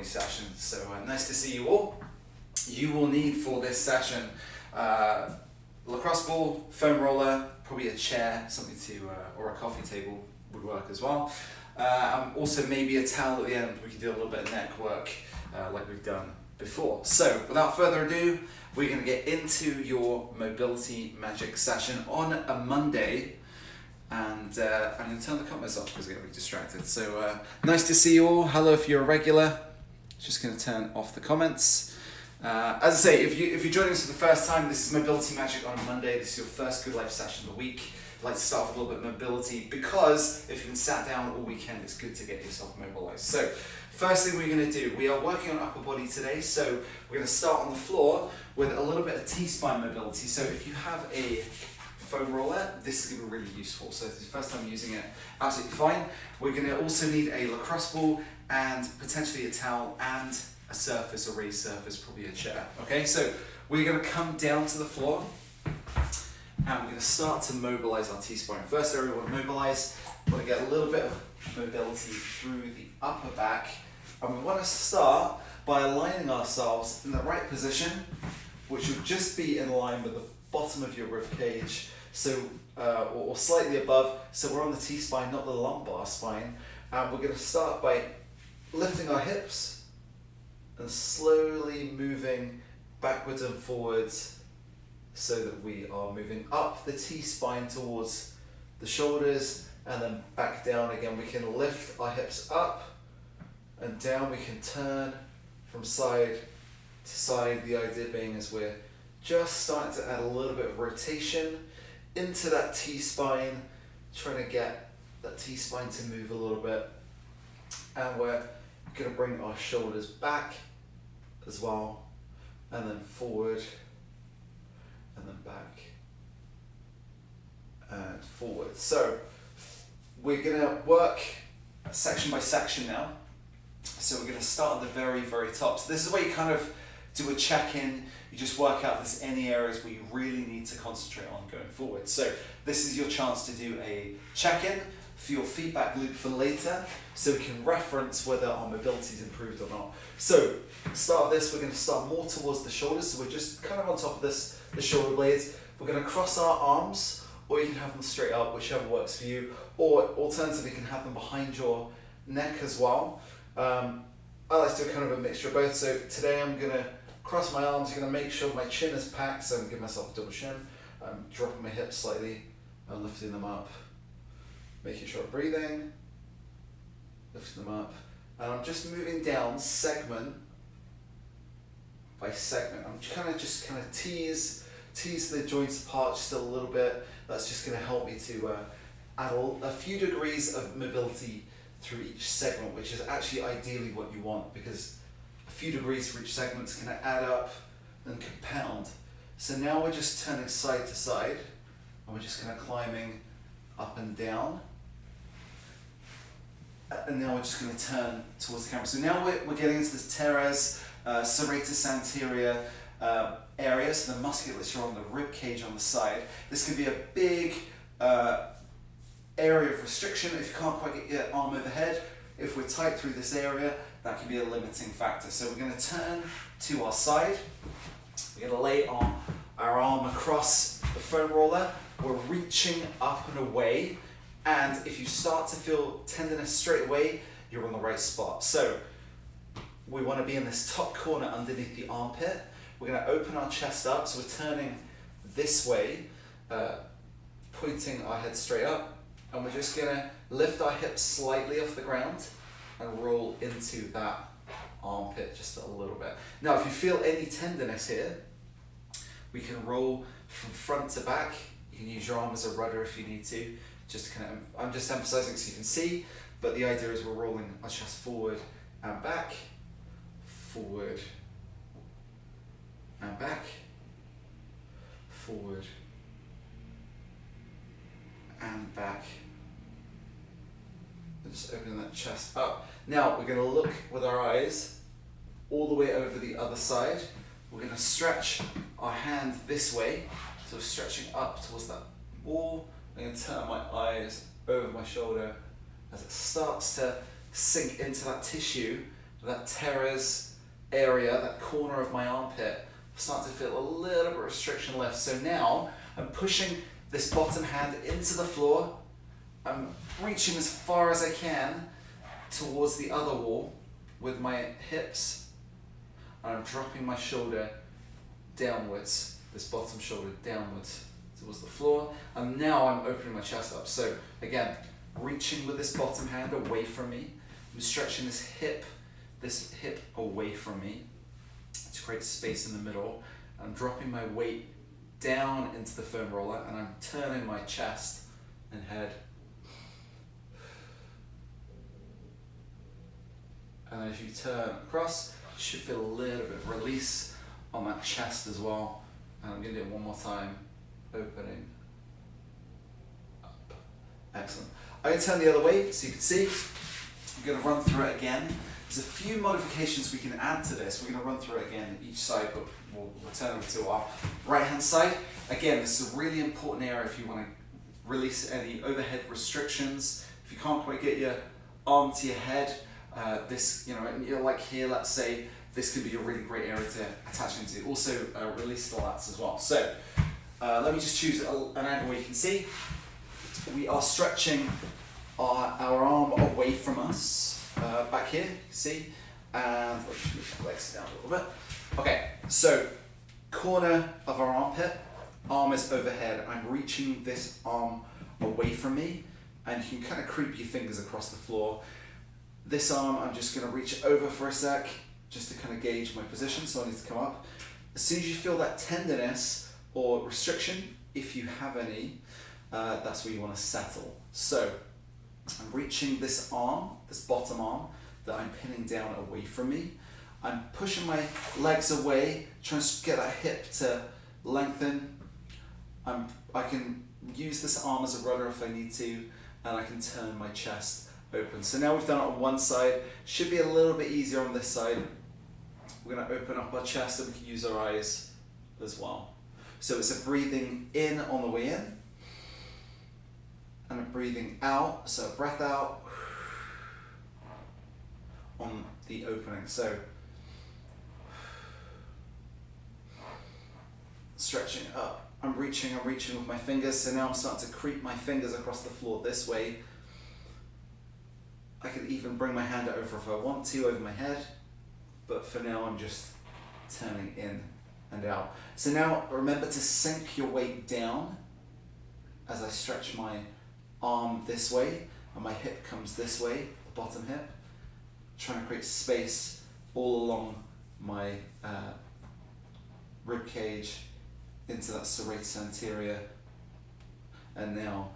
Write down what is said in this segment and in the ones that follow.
body session. So nice to see you all. You will need for this session lacrosse ball, foam roller, probably a chair, something to, or a coffee table would work as well. Also maybe a towel at the end. We can do a little bit of neck work like we've done before. So without further ado, we're going to get into your mobility magic session on a Monday. And I'm going to turn the comments off because I get really distracted. So nice to see you all. Hello if you're a regular. Just going to turn off the comments. As I say, if you're joining us for the first time, this is Mobility Magic on a Monday. This is your first Good Life session of the week. I'd like to start with a little bit of mobility because if you've been sat down all weekend, it's good to get yourself mobilized. So first thing we're going to do, we are working on upper body today. So we're going to start on the floor with a little bit of T-spine mobility. So if you have a foam roller, this is going to be really useful. So if it's the first time using it, absolutely fine. We're going to also need a lacrosse ball and potentially a towel and a surface, a raised surface, probably a chair. Okay, so we're going to come down to the floor and we're going to start to mobilize our T-spine. First area we want to mobilize, we want to get a little bit of mobility through the upper back, and we want to start by aligning ourselves in the right position, which would just be in line with the bottom of your rib cage, so or slightly above. So we're on the T-spine, not the lumbar spine, and we're going to start by lifting our hips and slowly moving backwards and forwards so that we are moving up the T-spine towards the shoulders and then back down again. We can lift our hips up and down. We can turn from side to side. The idea being is we're just starting to add a little bit of rotation into that T-spine, trying to get that T-spine to move a little bit. And we're going to bring our shoulders back as well, and then forward, and then back, and forward. So we're going to work section by section now. So we're going to start at the very, very top. So this is where you kind of do a check-in. You just work out there's any areas where you really need to concentrate on going forward. So this is your chance to do a check-in for your feedback loop for later, so we can reference whether our mobility is improved or not. So start of this, we're going to start more towards the shoulders, so we're just kind of on top of this, the shoulder blades. We're going to cross our arms, or you can have them straight up, whichever works for you, or alternatively you can have them behind your neck as well. I like to do kind of a mixture of both. So today I'm going to cross my arms. I'm going to make sure my chin is packed, so I'm giving myself a double chin. I'm dropping my hips slightly and lifting them up, making sure I'm breathing, lifting them up, and I'm just moving down segment by segment. I'm just kind of tease the joints apart just a little bit. That's just going to help me to add a few degrees of mobility through each segment, which is actually ideally what you want, because a few degrees for each segment is going to add up and compound. So now we're just turning side to side, and we're just kind of climbing up and down. And now we're just going to turn towards the camera. So now we're getting into this teres, serratus anterior area, so the musculature on the rib cage on the side. This can be a big area of restriction if you can't quite get your arm overhead. If we're tight through this area, that can be a limiting factor. So we're going to turn to our side. We're going to lay our arm across the foam roller. We're reaching up and away. And if you start to feel tenderness straight away, you're on the right spot. So we want to be in this top corner underneath the armpit. We're going to open our chest up, so we're turning this way, pointing our head straight up, and we're just going to lift our hips slightly off the ground and roll into that armpit just a little bit. Now, if you feel any tenderness here, we can roll from front to back. You can use your arm as a rudder if you need to. Just kind of, I'm just emphasizing so you can see, but the idea is we're rolling our chest forward and back, forward and back, forward and back. And just opening that chest up. Now we're going to look with our eyes all the way over the other side. We're going to stretch our hand this way, so we're stretching up towards that wall. I'm going to turn my eyes over my shoulder as it starts to sink into that tissue that teres area, that corner of my armpit, start to feel a little bit of restriction left. So now I'm pushing this bottom hand into the floor. I'm reaching as far as I can towards the other wall with my hips. And I'm dropping my shoulder downwards, this bottom shoulder downwards towards the floor. And now I'm opening my chest up. So again, reaching with this bottom hand away from me. I'm stretching this hip away from me to create space in the middle. I'm dropping my weight down into the foam roller, and I'm turning my chest and head. And as you turn across, you should feel a little bit of release on that chest as well. And I'm going to do it one more time, opening up. Excellent. I'm going to turn the other way so you can see. I'm going to run through it again. There's a few modifications we can add to this. We're going to run through it again each side, but we'll turn over to our right hand side. Again, this is a really important area if you want to release any overhead restrictions. If you can't quite get your arm to your head, this, and you're like here, let's say, this could be a really great area to attach into. Also, release the lats as well. So, let me just choose an angle where you can see. We are stretching our arm away from us. Back here, you see, and let's just move my legs down a little bit. Okay, so corner of our armpit, arm is overhead. I'm reaching this arm away from me, and you can kind of creep your fingers across the floor. This arm, I'm just going to reach over for a sec, just to kind of gauge my position, so I need to come up. As soon as you feel that tenderness or restriction, if you have any, that's where you want to settle. So, I'm reaching this arm, this bottom arm, that I'm pinning down away from me. I'm pushing my legs away, trying to get that hip to lengthen. I can use this arm as a rudder if I need to, and I can turn my chest open. So now we've done it on one side. Should be a little bit easier on this side. We're going to open up our chest and we can use our eyes as well. So it's a breathing in on the way in, and a breathing out, so breath out on the opening. So stretching up, I'm reaching with my fingers. So now I'm starting to creep my fingers across the floor this way. I can even bring my hand over if I want to, over my head, but for now I'm just turning in and out. So now remember to sink your weight down as I stretch my arm this way, and my hip comes this way, the bottom hip, trying to create space all along my rib cage into that serratus anterior. And now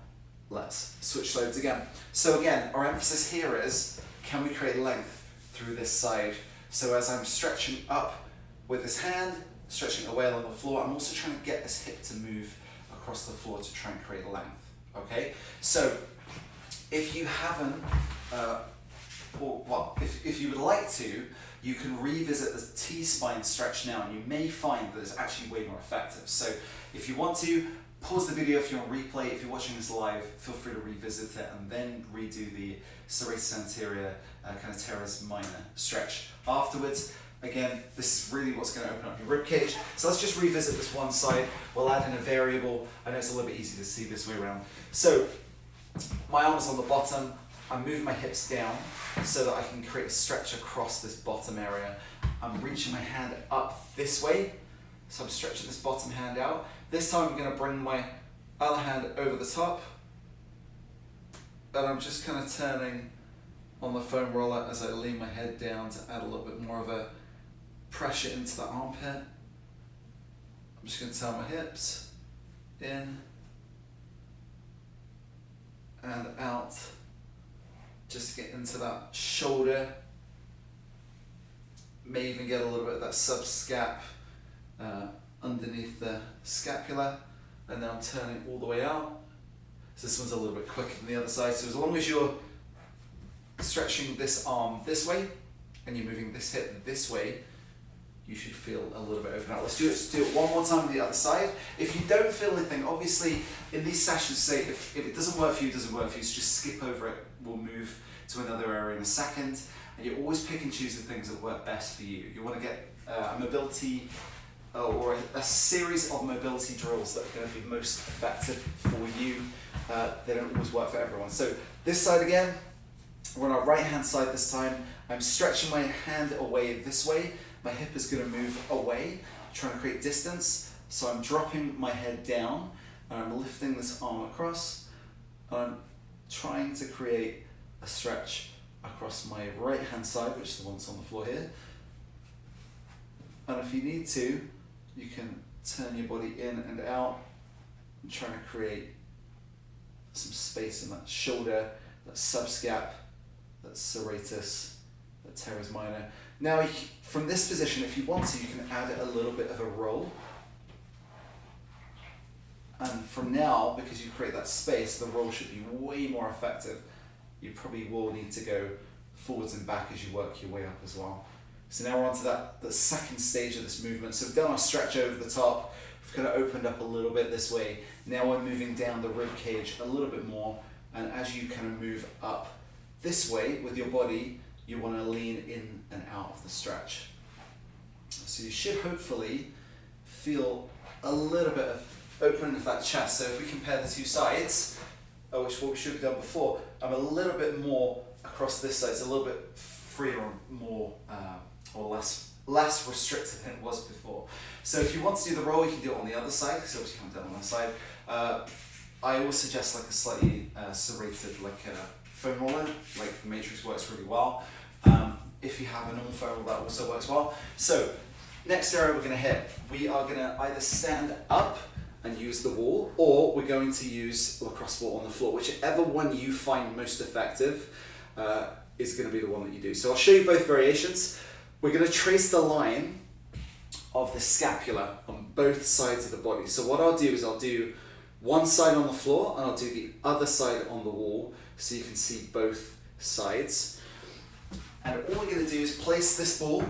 let's switch sides again. So again, our emphasis here is, can we create length through this side? So as I'm stretching up with this hand, stretching away along the floor, I'm also trying to get this hip to move across the floor to try and create length. Okay, so if you haven't, if you would like to, you can revisit the T-spine stretch now, and you may find that it's actually way more effective. So if you want to, pause the video if you want to replay. If you're watching this live, feel free to revisit it and then redo the serratus anterior kind of teres minor stretch afterwards. Again, this is really what's going to open up your rib cage. So let's just revisit this one side. We'll add in a variable. I know it's a little bit easy to see this way around. So my arm is on the bottom. I'm moving my hips down so that I can create a stretch across this bottom area. I'm reaching my hand up this way. So I'm stretching this bottom hand out. This time I'm going to bring my other hand over the top. And I'm just kind of turning on the foam roller as I lean my head down to add a little bit more of a pressure into the armpit. I'm just going to turn my hips in and out, just to get into that shoulder. May even get a little bit of that subscap underneath the scapula, and then I'm turning all the way out. So this one's a little bit quicker than the other side. So as long as you're stretching this arm this way and you're moving this hip this way, you should feel a little bit open out. Let's do it one more time on the other side. If you don't feel anything, obviously in these sessions, say if it doesn't work for you, it doesn't work for you, so just skip over it. We'll move to another area in a second. and you always pick and choose the things that work best for you. You want to get a mobility or a series of mobility drills that are going to be most effective for you. They don't always work for everyone. So this side again, we're on our right hand side this time. I'm stretching my hand away this way. My hip is going to move away, trying to create distance. So I'm dropping my head down and I'm lifting this arm across. And I'm trying to create a stretch across my right hand side, which is the one that's on the floor here. And if you need to, you can turn your body in and out and trying to create some space in that shoulder, that subscap, that serratus, that teres minor. Now, from this position, if you want to, you can add a little bit of a roll. And from now, because you create that space, the roll should be way more effective. You probably will need to go forwards and back as you work your way up as well. So now we're on to the second stage of this movement. So we've done our stretch over the top. We've kind of opened up a little bit this way. Now we're moving down the rib cage a little bit more. And as you kind of move up this way with your body, you want to lean in and out of the stretch. So you should hopefully feel a little bit of opening of that chest. So if we compare the two sides, which what we should have done before, I'm a little bit more across this side. It's a little bit freer or more or less restricted than it was before. So if you want to do the roll, you can do it on the other side, because obviously come down on one side. I always suggest like a slightly serrated, like a foam roller, like the Matrix works really well. If you have a normal foam roller, that also works well. So next area we're going to hit, we are going to either stand up and use the wall, or we're going to use lacrosse ball on the floor. Whichever one you find most effective is going to be the one that you do. So I'll show you both variations. We're going to trace the line of the scapula on both sides of the body. So what I'll do is I'll do one side on the floor and I'll do the other side on the wall so you can see both sides. And all we're going to do is place this ball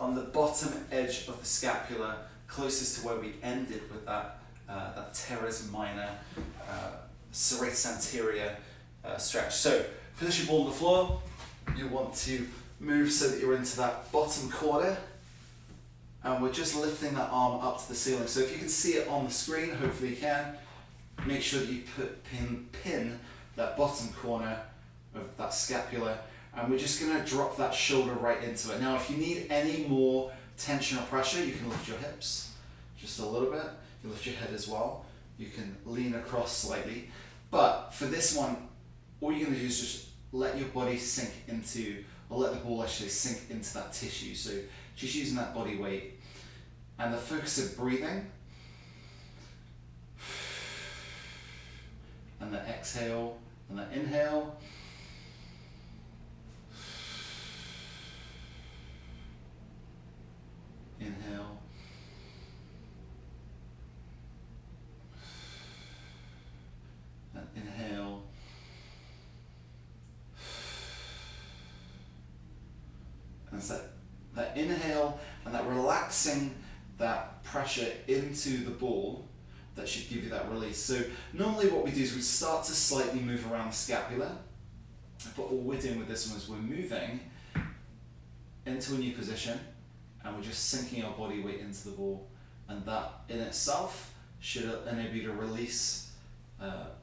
on the bottom edge of the scapula, closest to where we ended with that teres minor, serratus anterior stretch. So position ball on the floor, you want to move so that you're into that bottom corner, and we're just lifting that arm up to the ceiling. So if you can see it on the screen, hopefully you can, make sure that you pin that bottom corner of that scapula, and we're just going to drop that shoulder right into it. Now if you need any more tension or pressure, you can lift your hips just a little bit. You lift your head as well. You can lean across slightly. But for this one, all you're going to do is just let your body sink into, or let the ball actually sink into that tissue. So just using that body weight. And the focus of breathing. And the exhale and the inhale. Inhale. And inhale. And it's that inhale and that relaxing that pressure into the ball that should give you that release. So normally what we do is we start to slightly move around the scapula, but all we're doing with this one is we're moving into a new position and we're just sinking our body weight into the ball, and that in itself should enable you to release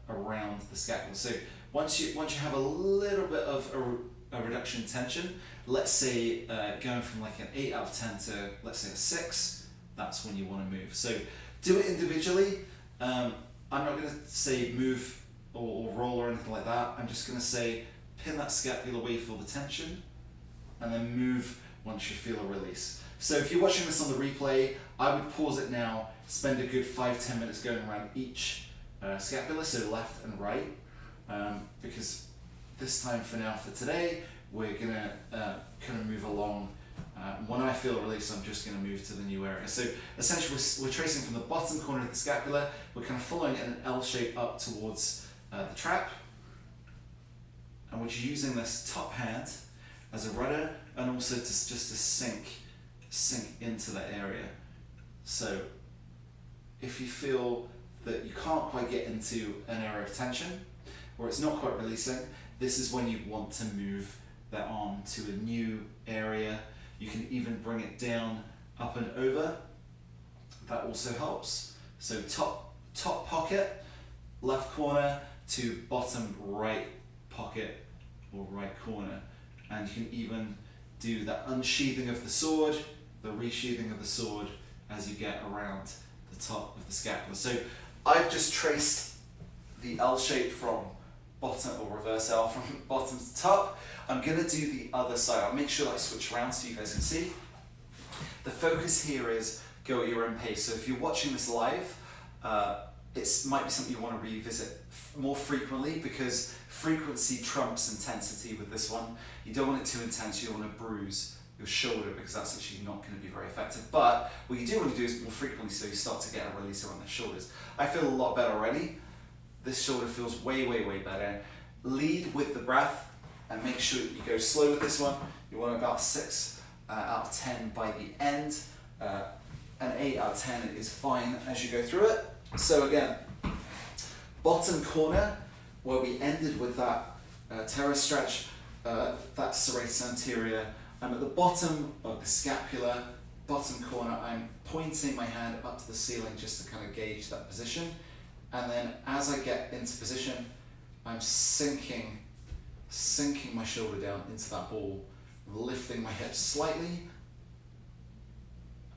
around the scapula. So once you have a little bit of a reduction in tension, let's say going from like an 8 out of 10 to let's say a 6, that's when you want to move. So do it individually. I'm not going to say move or roll or anything like that. I'm just going to say pin that scapula where you feel the tension, and then move once you feel a release. So if you're watching this on the replay, I would pause it now, spend a good 5-10 minutes going around each scapula, so left and right, because this time for now, for today, we're going to kind of move along. When I feel a release, I'm just going to move to the new area. So essentially we're tracing from the bottom corner of the scapula, we're kind of following in an L shape up towards the trap, and we're using this top hand as a rudder, and also to sink into that area. So if you feel that you can't quite get into an area of tension, or it's not quite releasing, this is when you want to move that arm to a new area. You can even bring it down, up and over. That also helps. So top pocket, left corner to bottom right pocket or right corner. And you can even do that unsheathing of the sword, the resheathing of the sword as you get around the top of the scapula. So I've just traced the L shape from bottom, or reverse L, from bottom to top. I'm gonna do the other side. I'll make sure that I switch around so you guys can see. The focus here is go at your own pace. So if you're watching this live, it might be something you want to revisit more frequently, because frequency trumps intensity with this one. You don't want it too intense, you don't want to bruise your shoulder, because that's actually not going to be very effective. But what you do want to do is more frequently, so you start to get a release around the shoulders. I feel a lot better already. This shoulder feels way, way, way better. Lead with the breath and make sure that you go slow with this one. You want about 6 out of 10 by the end. An 8 out of 10 is fine as you go through it. So again, bottom corner, where we ended with that teres stretch, that serratus anterior. I'm at the bottom of the scapula, bottom corner. I'm pointing my hand up to the ceiling just to kind of gauge that position. And then as I get into position, I'm sinking my shoulder down into that ball, lifting my hips slightly.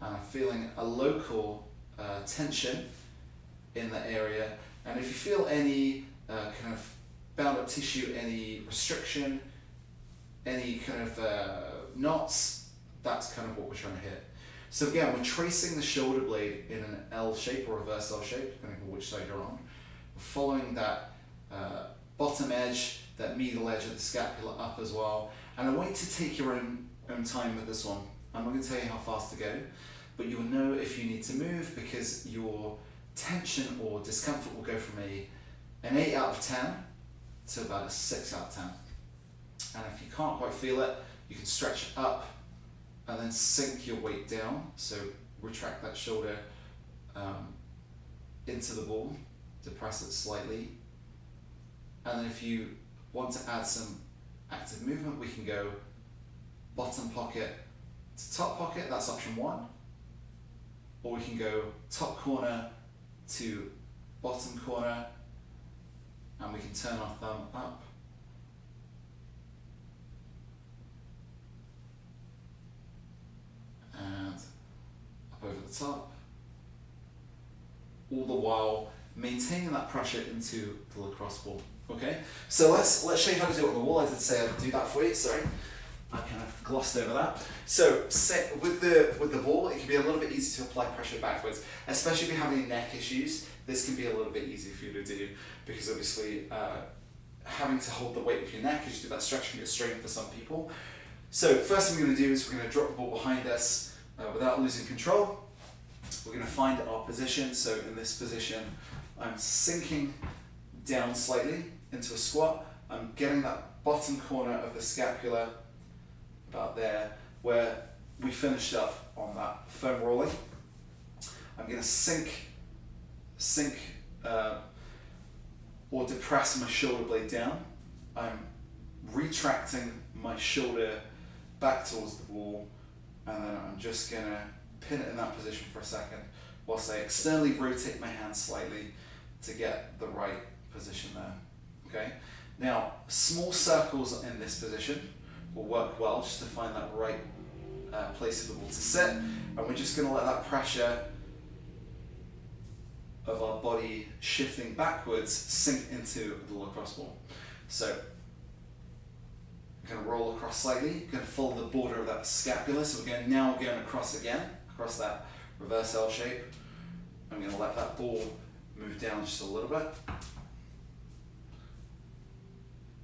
And I'm feeling a local tension in that area. And if you feel any kind of bound up tissue, any restriction, any kind of knots, that's kind of what we're trying to hit. So again, we're tracing the shoulder blade in an L shape or reverse L shape, depending on which side you're on. We're following that bottom edge, that medial edge of the scapula up as well. And I want you to take your own time with this one. I'm not going to tell you how fast to go, but you'll know if you need to move, because your tension or discomfort will go from an 8 out of 10 to about a 6 out of 10. And if you can't quite feel it, you can stretch up and then sink your weight down. So retract that shoulder into the ball, depress it slightly. And then if you want to add some active movement, we can go bottom pocket to top pocket, that's option 1. Or we can go top corner to bottom corner, and we can turn our thumb up. And up over the top. All the while maintaining that pressure into the lacrosse ball. Okay? So let's show you how to do it on the wall. I did say I'd do that for you, sorry. I kind of glossed over that. So with the ball, it can be a little bit easy to apply pressure backwards, especially if you have any neck issues. This can be a little bit easier for you to do, because obviously having to hold the weight of your neck as you do that stretch can get strained for some people. So first thing we're going to do is we're going to drop the ball behind us without losing control. We're going to find our position. So in this position, I'm sinking down slightly into a squat. I'm getting that bottom corner of the scapula about there, where we finished up on that foam rolling. I'm going to sink or depress my shoulder blade down. I'm retracting my shoulder back towards the wall, and then I'm just going to pin it in that position for a second, whilst I externally rotate my hand slightly to get the right position there. Okay. Now, small circles in this position will work well, just to find that right place for the ball to sit, and we're just going to let that pressure of our body shifting backwards sink into the lacrosse ball. So we're going to roll across slightly, going to follow the border of that scapula. So we're going across again, across that reverse L shape. I'm going to let that ball move down just a little bit.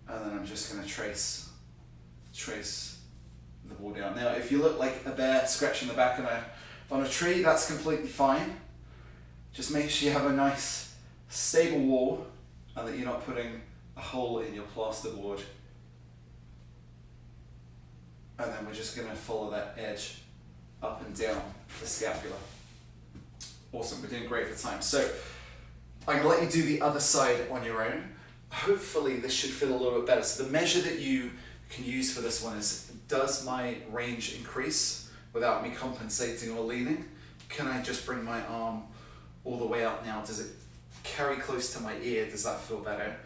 And then I'm just going to trace the ball down. Now, if you look like a bear scratching the back on a tree, that's completely fine. Just make sure you have a nice, stable wall, and that you're not putting a hole in your plasterboard. And then we're just going to follow that edge up and down the scapula. Awesome, we're doing great for time. So I'm going to let you do the other side on your own. Hopefully this should feel a little bit better. So the measure that you can use for this one is, does my range increase without me compensating or leaning? Can I just bring my arm all the way up now? Does it carry close to my ear? Does that feel better?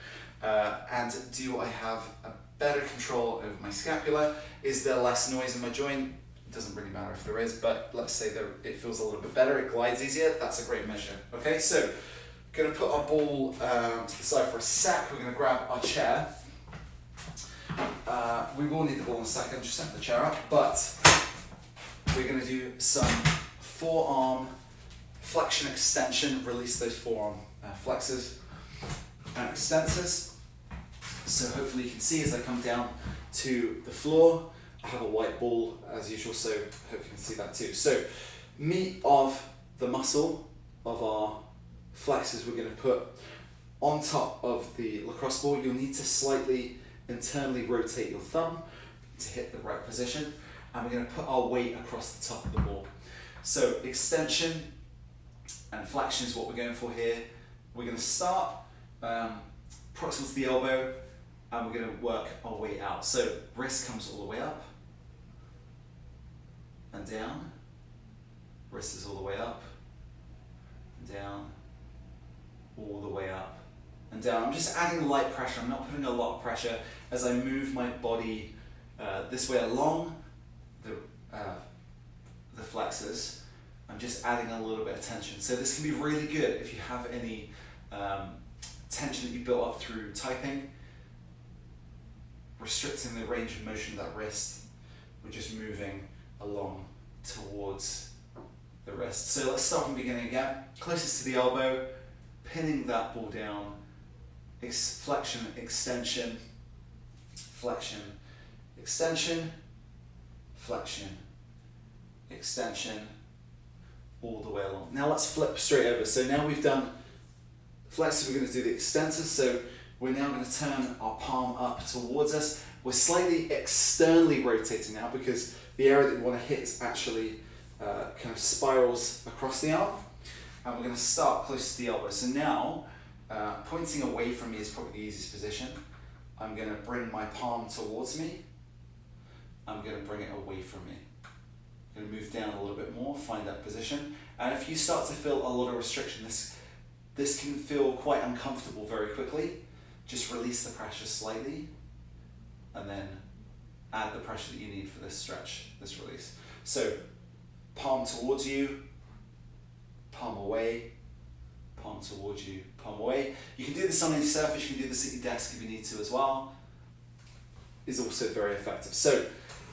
And do I have a better control over my scapula? Is there less noise in my joint? It doesn't really matter if there is, but let's say that it feels a little bit better, it glides easier, that's a great measure. Okay, so going to put our ball to the side for a sec. We're going to grab our chair. We will need the ball in a second, just set the chair up, but we're going to do some forearm flexion extension, release those forearm flexors and extensors. So hopefully you can see as I come down to the floor, I have a white ball as usual, so hope you can see that too. So meat of the muscle of our flexors we're going to put on top of the lacrosse ball. You'll need to slightly internally rotate your thumb to hit the right position, and we're going to put our weight across the top of the ball. So extension and flexion is what we're going for here. We're going to start proximal to the elbow, and we're going to work our way out. So wrist comes all the way up and down, wrist is all the way up and down, all the way up and down. I'm just adding light pressure, I'm not putting a lot of pressure as I move my body this way along the flexors. I'm just adding a little bit of tension. So this can be really good if you have any tension that you built up through typing, restricting the range of motion of that wrist. We're just moving along towards the wrist. So let's start from the beginning again. Closest to the elbow, pinning that ball down, flexion, extension, flexion, extension, flexion, extension, all the way along. Now let's flip straight over. So now we've done flexor, we're going to do the extensor. So we're now going to turn our palm up towards us. We're slightly externally rotating now because the area that we want to hit is actually kind of spirals across the arm. And we're going to start close to the elbow. So now, pointing away from me is probably the easiest position. I'm going to bring my palm towards me. I'm going to bring it away from me. I'm going to move down a little bit more, find that position. And if you start to feel a lot of restriction, this can feel quite uncomfortable very quickly. Just release the pressure slightly, and then add the pressure that you need for this stretch, this release. So palm towards you, palm away, palm towards you, palm away. You can do this on any surface, you can do this at your desk if you need to as well. Is also very effective. So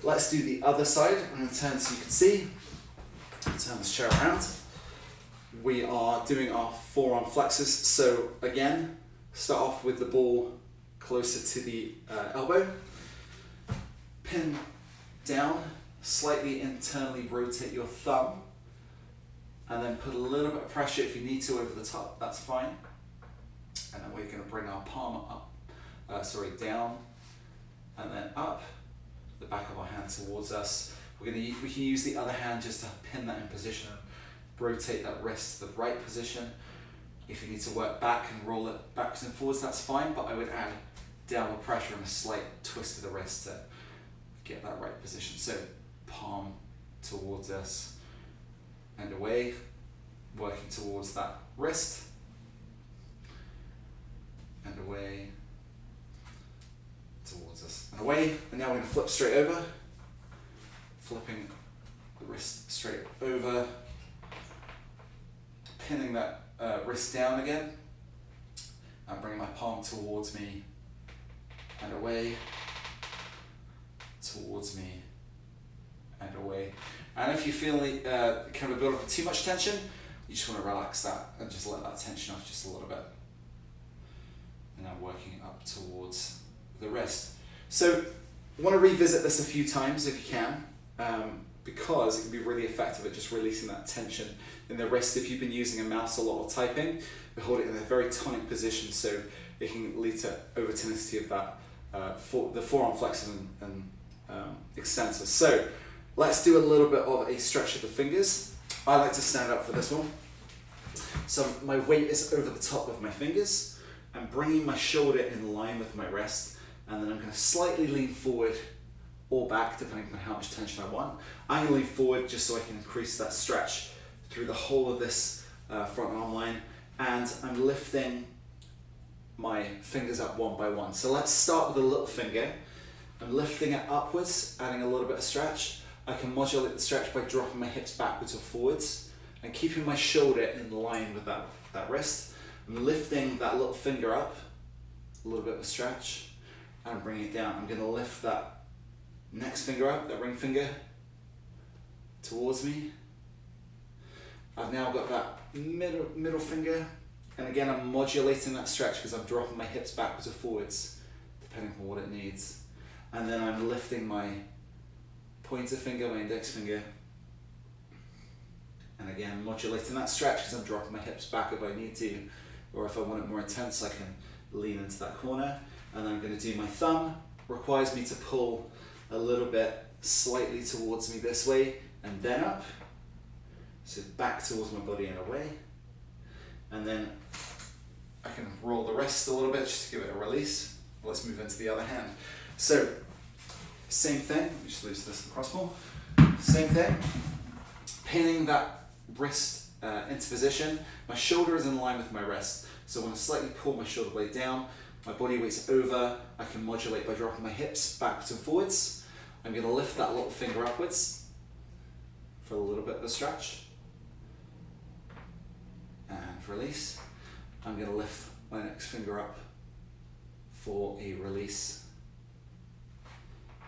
let's do the other side. I'm going to turn so you can see. Turn this chair around. We are doing our forearm flexors. So again, start off with the ball closer to the elbow. Pin down, slightly internally rotate your thumb, and then put a little bit of pressure if you need to over the top, that's fine. And then we're going to bring our palm up, down, and then up, the back of our hand towards us. We can use the other hand just to pin that in position, rotate that wrist to the right position. If you need to work back and roll it backwards and forwards, that's fine, but I would add downward pressure and a slight twist to the wrist to get that right position. So palm towards us and away, working towards that wrist and away, towards us and away. And now we're going to flip straight over, flipping the wrist straight over, pinning that wrist down again, and bring my palm towards me and away, towards me and away. And if you feel kind of a build up too much tension, you just want to relax that and just let that tension off just a little bit. And I'm working up towards the wrist. So I want to revisit this a few times if you can, because it can be really effective at just releasing that tension in the wrist. If you've been using a mouse a lot or typing, we hold it in a very tonic position, so it can lead to over tonicity of that the forearm flexors and extensors. So let's do a little bit of a stretch of the fingers. I like to stand up for this one. So my weight is over the top of my fingers. I'm bringing my shoulder in line with my wrist, and then I'm going to slightly lean forward or back depending on how much tension I want. I'm going to lean forward just so I can increase that stretch through the whole of this front arm line, and I'm lifting my fingers up one by one. So let's start with the little finger. I'm lifting it upwards, adding a little bit of stretch. I can modulate the stretch by dropping my hips backwards or forwards and keeping my shoulder in line with that wrist. I'm lifting that little finger up, a little bit of a stretch, and bringing it down. I'm going to lift that next finger up, that ring finger, towards me. I've now got that middle finger, and again I'm modulating that stretch because I'm dropping my hips backwards or forwards, depending on what it needs. And then I'm lifting my pointer finger, my index finger, and again modulating that stretch because I'm dropping my hips back if I need to, or if I want it more intense I can lean into that corner. And then I'm going to do my thumb, requires me to pull a little bit slightly towards me this way and then up, so back towards my body and away. And then I can roll the wrist a little bit just to give it a release. Let's move into the other hand. So same thing, let me just lose this lacrosse ball. Same thing, pinning that wrist into position. My shoulder is in line with my wrist, so when I slightly pull my shoulder blade down, my body weight's over. I can modulate by dropping my hips backwards and forwards. I'm going to lift that little finger upwards for a little bit of a stretch. And release. I'm going to lift my next finger up for a release.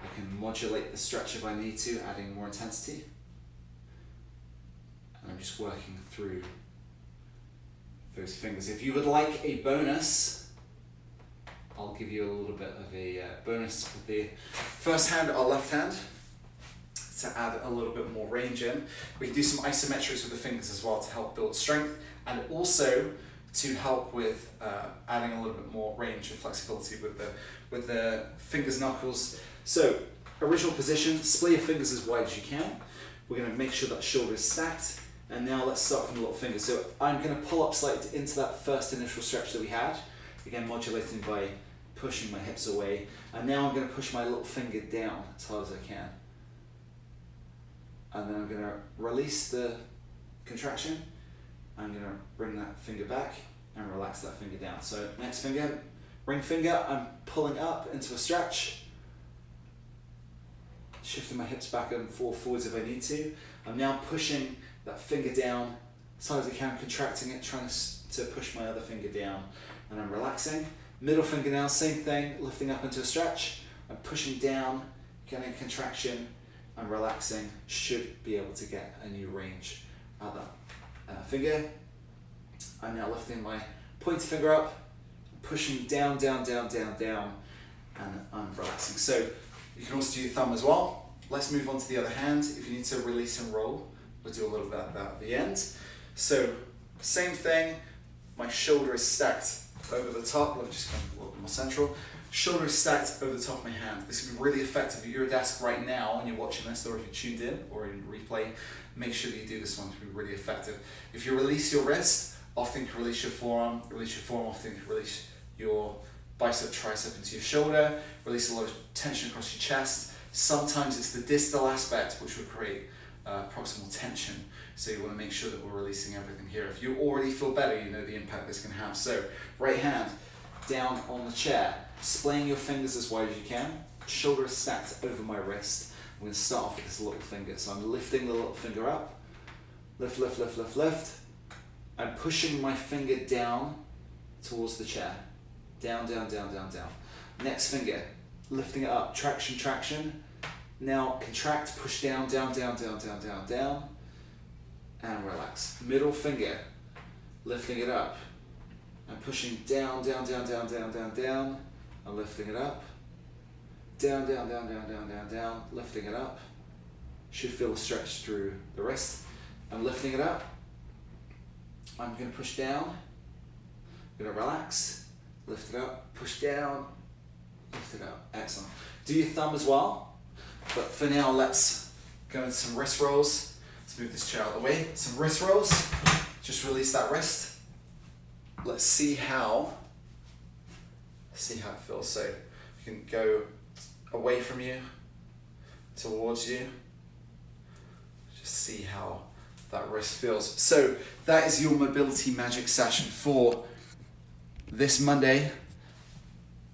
I can modulate the stretch if I need to, adding more intensity. And I'm just working through those fingers. If you would like a bonus, I'll give you a little bit of a bonus with the first hand or left hand to add a little bit more range in. We can do some isometrics with the fingers as well to help build strength, and also to help with adding a little bit more range and flexibility with the fingers, knuckles. So original position, splay your fingers as wide as you can. We're going to make sure that shoulder is stacked. And now let's start from the little finger. So I'm going to pull up slightly into that first initial stretch that we had. Again, modulating by pushing my hips away. And now I'm going to push my little finger down as hard as I can. And then I'm going to release the contraction. I'm going to bring that finger back and relax that finger down. So next finger, ring finger, I'm pulling up into a stretch. Shifting my hips back and forwards if I need to. I'm now pushing that finger down as hard as I can, contracting it, trying to push my other finger down, and I'm relaxing. Middle finger now, same thing, lifting up into a stretch. I'm pushing down, getting a contraction, I'm relaxing. Should be able to get a new range out of that finger. I'm now lifting my pointer finger up, pushing down, down, down, down, down, and I'm relaxing. So you can also do your thumb as well. Let's move on to the other hand. If you need to release and roll, we'll do a little bit of that at the end. So same thing, my shoulder is stacked over the top. Let me just come a little bit more central. Shoulder is stacked over the top of my hand. This would be really effective if you're at your desk right now and you're watching this, or if you're tuned in or in replay, make sure that you do this one to be really effective. If you release your wrist, often you can release your forearm. Release your forearm, often you can release your bicep, tricep into your shoulder. Release a lot of tension across your chest. Sometimes it's the distal aspect which will create proximal tension. So you want to make sure that we're releasing everything here. If you already feel better, you know the impact this can have. So right hand down on the chair, splaying your fingers as wide as you can. Shoulder is stacked over my wrist. I'm going to start off with this little finger. So I'm lifting the little finger up. Lift, lift, lift, lift, lift. I'm pushing my finger down towards the chair. Down, down, down, down, down. Next finger, lifting it up. Traction, traction. Now contract, push down, down, down, down, down, down, down. And relax. Middle finger, lifting it up. I'm pushing down, down, down, down, down, down, down. I'm lifting it up. Down, down, down, down, down, down, down. Lifting it up. Should feel a stretch through the wrist. I'm lifting it up. I'm going to push down. I'm going to relax. Lift it up. Push down. Lift it up. Excellent. Do your thumb as well. But for now, let's go into some wrist rolls. Let's move this chair out of the way. Some wrist rolls. Just release that wrist. Let's see how it feels. So You can go away from you, towards you. Just see how that wrist feels. So that is your mobility magic session for this Monday.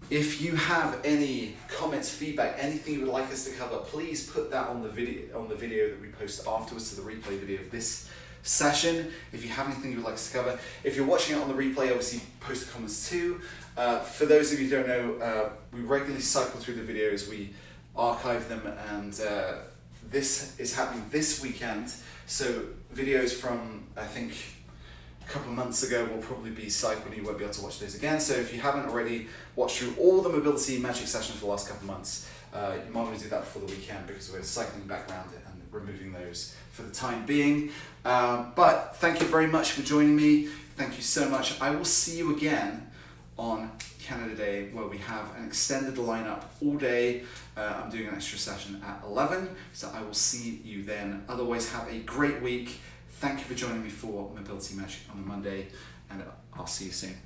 If you have any comments, feedback, anything you would like us to cover, please put that on the video that we post afterwards to the replay video of this session. If you have anything you would like us to cover, if you're watching it on the replay, obviously post the comments too. For those of you who don't know, we regularly cycle through the videos, we archive them, and this is happening this weekend. So videos from, I think, a couple of months ago will probably be cycled. You won't be able to watch those again. So if you haven't already watched through all the mobility magic sessions for the last couple of months, you might want to do that before the weekend, because we're cycling back around it and removing those for the time being. But thank you very much for joining me. Thank you so much. I will see you again on Canada Day, where we have an extended lineup all day. I'm doing an extra session at 11, so I will see you then. Otherwise, have a great week. Thank you for joining me for Mobility Magic on a Monday, and I'll see you soon.